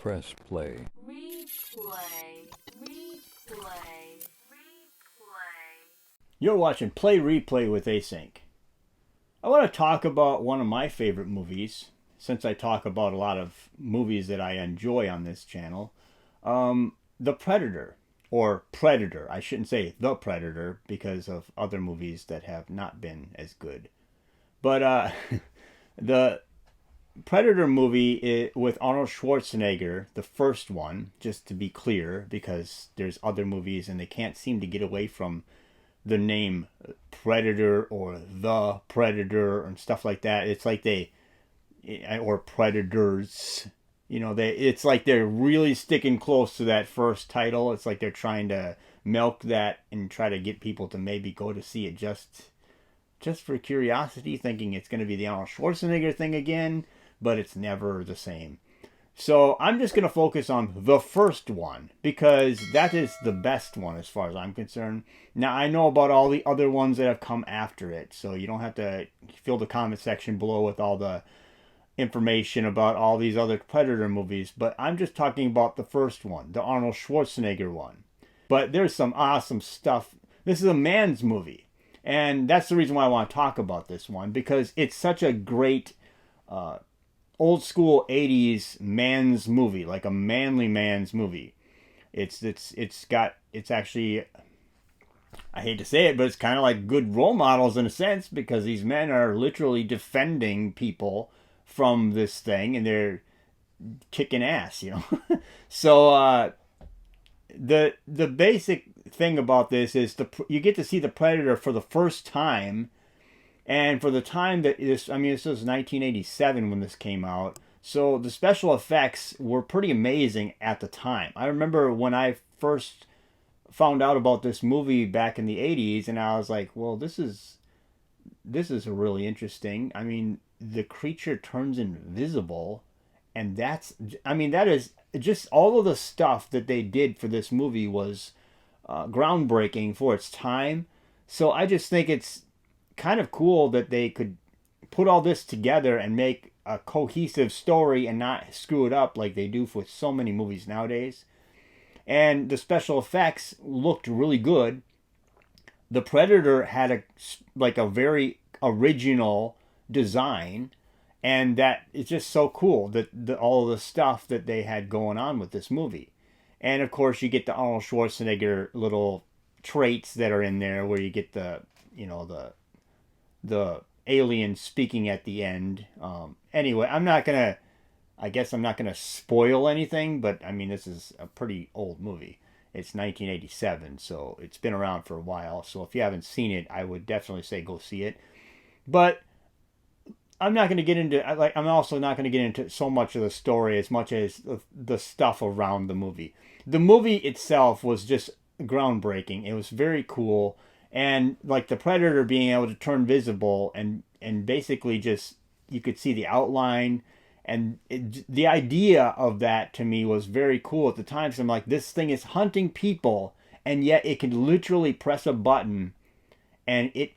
Press play. Replay, replay, replay. You're watching Play Replay with Async. I want to talk about one of my favorite movies, since I talk about a lot of movies that I enjoy on this channel. The Predator, or Predator. I shouldn't say The Predator because of other movies that have not been as good. But the Predator movie with Arnold Schwarzenegger, the first one, just to be clear, because there's other movies and they can't seem to get away from the name Predator or The Predator and stuff like that. It's like or Predators, it's like they're really sticking close to that first title. It's like they're trying to milk that and try to get people to maybe go to see it just for curiosity, thinking it's going to be the Arnold Schwarzenegger thing again, but it's never the same. So I'm just going to focus on the first one because that is the best one as far as I'm concerned. Now, I know about all the other ones that have come after it, so you don't have to fill the comment section below with all the information about all these other Predator movies, but I'm just talking about the first one, the Arnold Schwarzenegger one. But there's some awesome stuff. This is a man's movie, and that's the reason why I want to talk about this one, because it's such a great old school 80s man's movie, like a manly man's movie. It's actually, I hate to say it, but it's kind of like good role models in a sense, because these men are literally defending people from this thing and they're kicking ass, So the basic thing about this is you get to see the Predator for the first time. And for the time that this was 1987 when this came out. So the special effects were pretty amazing at the time. I remember when I first found out about this movie back in the 80s, and I was like, well, this is really interesting. I mean, the creature turns invisible, and that is just all of the stuff that they did for this movie was groundbreaking for its time. So I just think it's kind of cool that they could put all this together and make a cohesive story and not screw it up like they do with so many movies nowadays. And the special effects looked really good. The Predator had a very original design, and that it's just so cool that all the stuff that they had going on with this movie. And of course you get the Arnold Schwarzenegger little traits that are in there, where you get the alien speaking at the end. Anyway, I guess I'm not gonna spoil anything, but I mean, this is a pretty old movie. It's 1987, so it's been around for a while. So if you haven't seen it, I would definitely say go see it. But I'm not going to get into, I'm also not going to get into so much of the story as much as the stuff around the movie. The movie itself was just groundbreaking. It was very cool. And like the Predator being able to turn visible and basically just, you could see the outline. And the idea of that to me was very cool at the time. So I'm like, this thing is hunting people, and yet it can literally press a button and it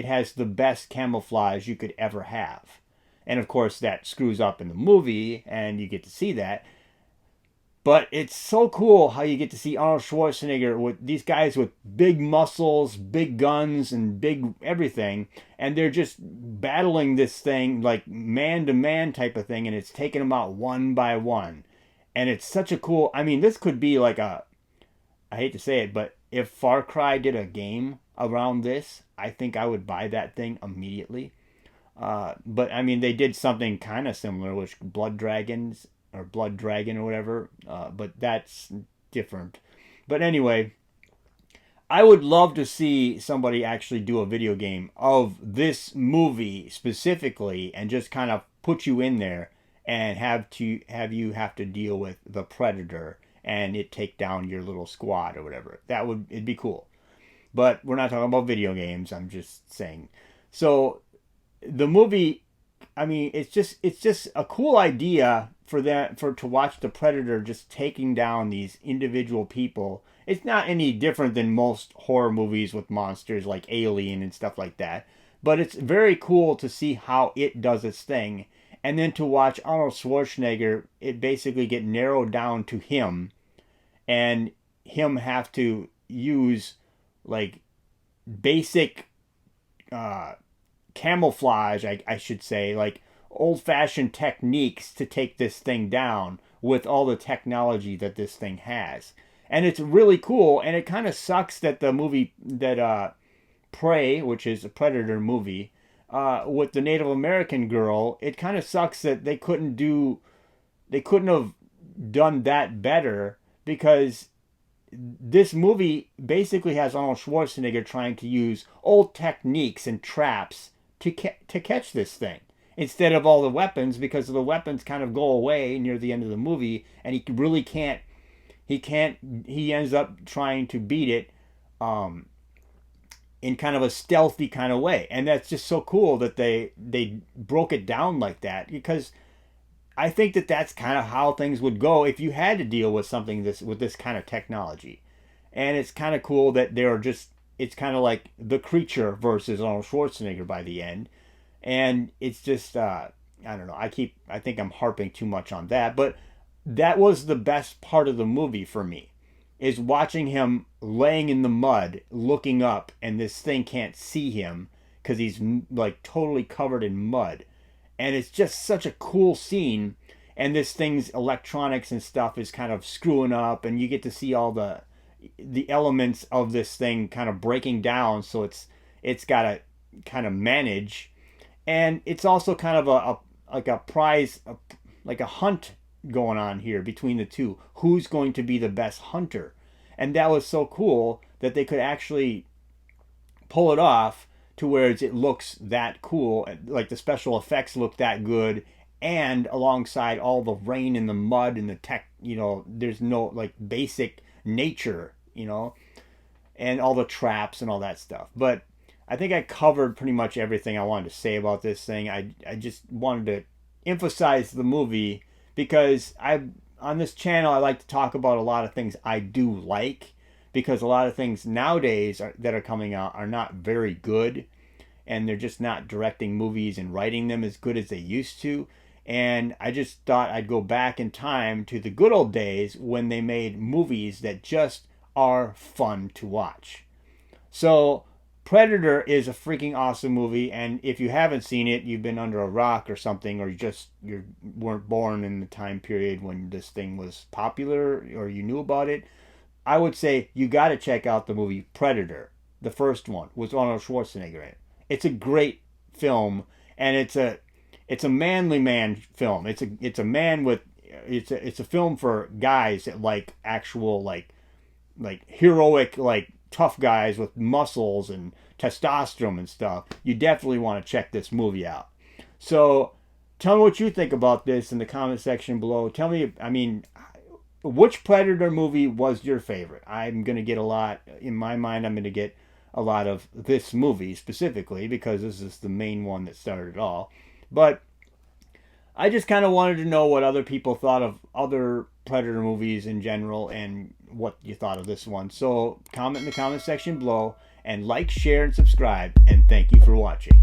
has the best camouflage you could ever have. And of course that screws up in the movie and you get to see that. But it's so cool how you get to see Arnold Schwarzenegger with these guys with big muscles, big guns, and big everything. And they're just battling this thing like man-to-man type of thing. And it's taking them out one by one. And it's such a cool... I mean, this could be like I hate to say it, but if Far Cry did a game around this, I think I would buy that thing immediately. But, I mean, they did something kind of similar, which Blood Dragon or whatever, but that's different. But anyway, I would love to see somebody actually do a video game of this movie specifically and just kind of put you in there and have you have to deal with the Predator and it take down your little squad or whatever. It'd be cool. But we're not talking about video games, I'm just saying. So the movie, I mean, it's just a cool idea to watch the Predator just taking down these individual people. It's not any different than most horror movies with monsters like Alien and stuff like that. But it's very cool to see how it does its thing. and then to watch Arnold Schwarzenegger, it basically get narrowed down to him, and him have to use like basic camouflage, I should say, like old-fashioned techniques to take this thing down with all the technology that this thing has. And it's really cool, and it kind of sucks that the movie that Prey, which is a Predator movie, with the Native American girl, it kind of sucks that they couldn't have done that better, because this movie basically has Arnold Schwarzenegger trying to use old techniques and traps to catch this thing instead of all the weapons, because the weapons kind of go away near the end of the movie, and he really can't. He ends up trying to beat it in kind of a stealthy kind of way, and that's just so cool that they broke it down like that, because I think that that's kind of how things would go if you had to deal with something with this kind of technology. And it's kind of cool that it's kind of like The Creature versus Arnold Schwarzenegger by the end. And it's just I don't know, I think I'm harping too much on that, but that was the best part of the movie for me, is watching him laying in the mud looking up, and this thing can't see him because he's like totally covered in mud. And it's just such a cool scene, and this thing's electronics and stuff is kind of screwing up, and you get to see all the elements of this thing kind of breaking down, so it's got to kind of manage. And it's also kind of like a prize, like a hunt going on here between the two, who's going to be the best hunter. And that was so cool that they could actually pull it off to where it looks that cool, like the special effects look that good, and alongside all the rain and the mud and the tech, there's no like basic nature, and all the traps and all that stuff. But I think I covered pretty much everything I wanted to say about this thing. I just wanted to emphasize the movie, because on this channel I like to talk about a lot of things I do like, because a lot of things nowadays that are coming out are not very good, and they're just not directing movies and writing them as good as they used to. And I just thought I'd go back in time to the good old days when they made movies that just are fun to watch. So Predator is a freaking awesome movie, and if you haven't seen it, you've been under a rock or something, or you weren't born in the time period when this thing was popular, or you knew about it. I would say you got to check out the movie Predator, the first one with Arnold Schwarzenegger in it. It's a great film, and it's a manly man film. It's a film for guys that like actual like heroic, like tough guys with muscles and testosterone and stuff. You definitely want to check this movie out. So tell me what you think about this in the comment section below. Tell me, which Predator movie was your favorite? I'm going to get a lot, in my mind, I'm going to get a lot of this movie specifically, because this is the main one that started it all. But I just kind of wanted to know what other people thought of other Predator movies in general, and what you thought of this one. So comment in the comment section below, and like, share, and subscribe, and thank you for watching.